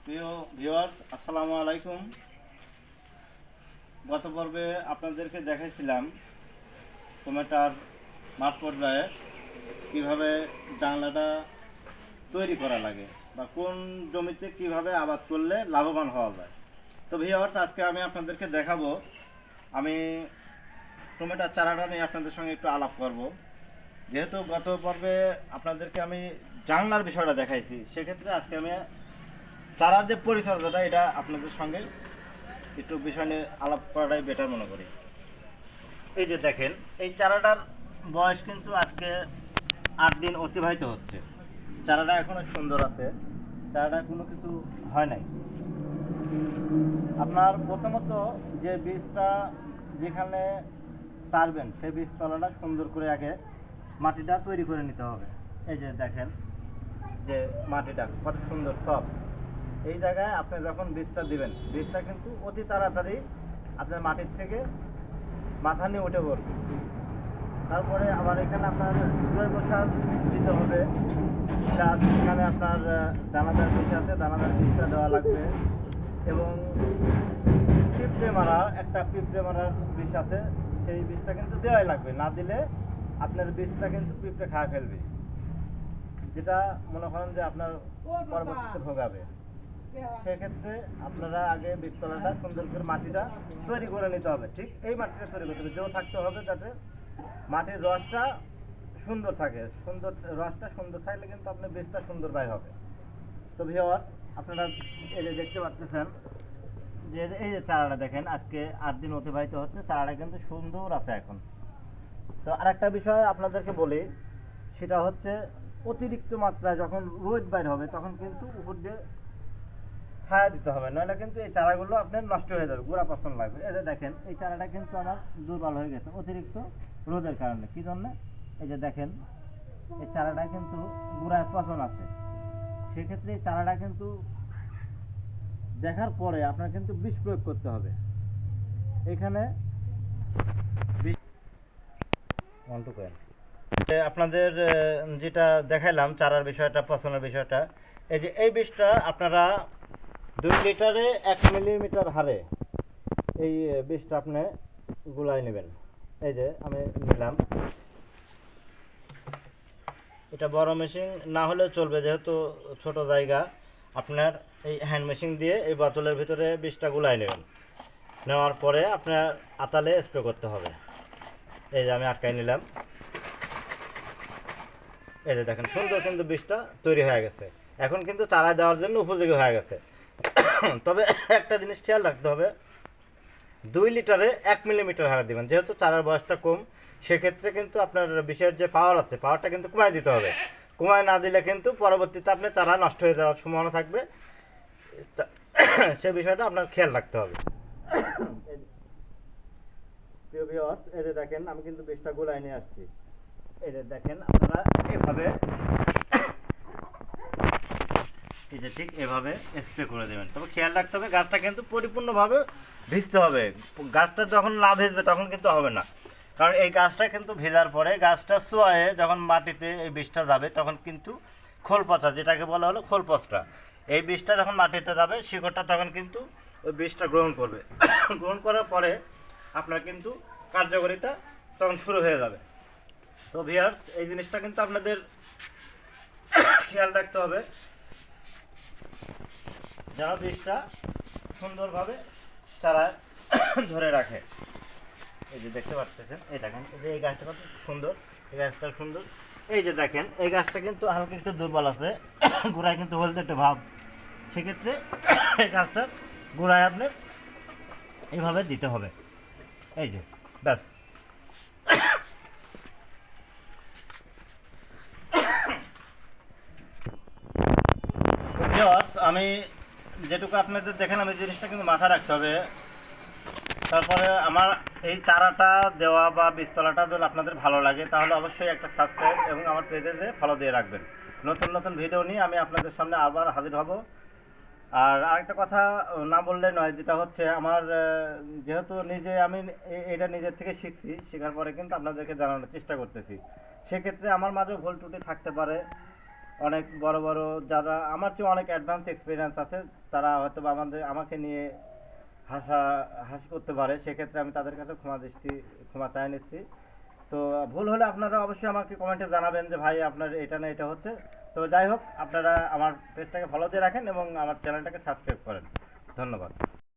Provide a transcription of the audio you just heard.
প্রিয় ভিউয়ার্স, আসসালামু আলাইকুম। গত পর্বে আপনাদেরকে দেখাইছিলাম টমেটোর মাঠ পর্যায়ে কিভাবে জানলাটা তৈরি করা লাগে বা কোন জমিতে কিভাবে আবাদ করলে লাভবান হওয়া যায়। তো ভিউয়ার্স, আজকে আমি আপনাদেরকে দেখাবো, আমি টমেটোর চারাটা নিয়ে আপনাদের সঙ্গে একটু আলাপ করব। যেহেতু গত পর্বে আপনাদেরকে আমি জানলার বিষয়টা দেখাইছি, সেক্ষেত্রে আজকে আমি চারার যে পরিচর্যাটা এটা আপনাদের সঙ্গে একটু বিষয় নিয়ে আলাপ করাটাই বেটার মনে করি। এই যে দেখেন, এই চারাটার বয়স কিন্তু আজকে 8 দিন অতিবাহিত হচ্ছে। চারাটা এখনো সুন্দর আছে, চারাটা কোনো কিছু হয় নাই। আপনার প্রথমত যে বীজটা যেখানে ছাড়বেন সেই বীজতলাটা সুন্দর করে আগে মাটিটা তৈরি করে নিতে হবে। এই যে দেখেন যে মাটিটা কত সুন্দর সফট। এই জায়গায় আপনি যখন বীজটা দিবেন, বীজটা কিন্তু অতি তাড়াতাড়ি আপনার মাটির থেকে মাথা নিয়ে উঠে পড়বে। তারপরে আবার এখানে আপনার জৈব সার দিতে হবে, এখানে আপনার দানাদার বীজ আছে, দানাদার বীজটা দেওয়া লাগবে। এবং পিঁপড়ে মারার বীজ আছে, সেই বীজটা কিন্তু দেওয়াই লাগবে, না দিলে আপনার বীজটা কিন্তু পিঁপড়ে খাওয়া ফেলবে, যেটা মনে করেন যে আপনার পরবর্তীতে ভোগাবে। সেক্ষেত্রে আপনারা আগে বীজতলাটা সুন্দর করে মাটিটা তৈরি করে নিতে হবে। ঠিক এই মাটিটা তৈরি করতে হবে, জো থাকতে হবে যাতে মাটির রসটা সুন্দর থাকে। রসটা সুন্দর থাকলে কিন্তু আপনার বীজটা সুন্দর বাই হবে। তো ভিউয়ার, আপনারা এই যে দেখতে পাচ্ছেন যে এই যে চারাটা দেখেন, আজকে 8 দিন অতিবাহিত হচ্ছে, চারাটা কিন্তু সুন্দর আছে এখন। তো আরেকটা বিষয় আপনাদেরকে বলি, সেটা হচ্ছে অতিরিক্ত মাত্রায় যখন রোদ বাইর হবে তখন কিন্তু উপর দিয়ে ছায়া দিতে হবে, নইলে কিন্তু এই চারাগুলো আপনার নষ্ট হয়ে যাবে, গোড়া পছন্দ লাগবে। এই যে দেখেন, এই চারাটা কিন্তু আমার দুর্বল হয়ে গেছে অতিরিক্ত রোদের কারণে। কি জন্য? এই যে দেখেন, এই চারাটা কিন্তু গোড়ায় পচন আছে। সেক্ষেত্রে এই চারাটা কিন্তু দেখার পরে আপনার কিন্তু বিষ প্রয়োগ করতে হবে। এখানে আপনাদের যেটা দেখাইলাম চারার বিষয়টা, পচনের বিষয়টা, এই যে এই বিষটা আপনারা 2 লিটারে 1 মিলিমিটার হারে এই বিষটা আপনি গুলাই নেবেন। এই যে আমি নিলাম, এটা বড় মেশিন না হলেও চলবে, যেহেতু ছোট জায়গা। আপনার এই হ্যান্ড মেশিন দিয়ে এই বোতলের ভিতরে বিষটা গুলাই নেবেন। নেওয়ার পরে আপনার আতালে স্প্রে করতে হবে। এই যে আমি আটকাই নিলাম। এই যে দেখেন, সুন্দর কিন্তু বিষটা তৈরি হয়ে গেছে, এখন কিন্তু চারা দেওয়ার জন্য উপযোগী হয়ে গেছে। তবে একটা জিনিস খেয়াল রাখতে হবে, 2 লিটারে 1 মিলিমিটার হারে দিবেন। যেহেতু চারার বয়সটা কম, সেক্ষেত্রে কিন্তু আপনার বিষের যে পাওয়ার আছে, পাওয়ারটা কিন্তু কমায় দিতে হবে। কমায় না দিলে কিন্তু পরবর্তীতে আপনার চারা নষ্ট হয়ে যাওয়ার সম্ভাবনা থাকবে। সে বিষয়টা আপনার খেয়াল রাখতে হবে। প্রিয় ভিউয়ার্স, এই যে দেখেন, আমি কিন্তু বিষটা গোলায় নিয়ে আসছি। এই যে দেখেন, আপনারা এভাবে এই যে ঠিক এভাবে স্প্রে করে দেবেন। তবে খেয়াল রাখতে হবে, গাছটা কিন্তু পরিপূর্ণভাবে ভিজতে হবে। গাছটা যখন না ভিজবে তখন কিন্তু হবে না, কারণ এই গাছটা কিন্তু ভেজার পরে গাছটা চুয়ায়ে যখন মাটিতে এই বিষটা যাবে তখন কিন্তু খোল পচা, যেটাকে বলা হলো খোল পচটা, এই বিষটা যখন মাটিতে যাবে শিকড়টা তখন কিন্তু ওই বিষটা গ্রহণ করবে। গ্রহণ করার পরে আপনার কিন্তু কার্যকারিতা তখন শুরু হয়ে যাবে। তো ভিউয়ার্স, এই জিনিসটা কিন্তু আপনাদের খেয়াল রাখতে হবে, যেন বীজটা সুন্দরভাবে চারা ধরে রাখে। এই যে দেখতে পাচ্ছেন, এই দেখেন, এই যে এই গাছটা কত সুন্দর, এই গাছটা সুন্দর। এই যে দেখেন, এই গাছটা কিন্তু হালকা একটু দুর্বল আছে, গোড়ায় কিন্তু হলদে একটা ভাব। সেক্ষেত্রে এই গাছটার গোড়ায় আপনি এইভাবে দিতে হবে। এই যে ব্যাস। আমি যেটুকু আপনাদের দেখেন, এই জিনিসটা কিন্তু মাথায় রাখতে হবে। তারপরে আমার এই চারাটা দেওয়া বা বীজতলাটা যদি আপনাদের ভালো লাগে, তাহলে অবশ্যই একটা সাবস্ক্রাইব এবং আমার পেজে যে ফলো দিয়ে রাখবেন। নতুন নতুন ভিডিও নিয়ে আমি আপনাদের সামনে আবার হাজির হব। আর আরেকটা কথা না বললে নয়, যেটা হচ্ছে আমার যেহেতু নিজে আমি এটা নিজের থেকে শিখছি, শেখার পরে কিন্তু আপনাদেরকে জানানোর চেষ্টা করতেছি। সেক্ষেত্রে আমার মাঝেও ভুল ত্রুটি থাকতে পারে। অনেক বড় বড় যারা আমার চেয়ে অনেক অ্যাডভান্স এক্সপিরিয়েন্স আছে, তারা হয়তো বা আমাকে নিয়ে হাসি করতে পারে, সেক্ষেত্রে আমি তাদের কাছে ক্ষমা চাই নিচ্ছি। তো ভুল হলে আপনারা অবশ্যই আমাকে কমেন্টে জানাবেন যে ভাই আপনার এটা না এটা হচ্ছে। তো যাই হোক, আপনারা আমার পেজটাকে ফলো দিয়ে রাখেন এবং আমার চ্যানেলটাকে সাবস্ক্রাইব করেন। ধন্যবাদ।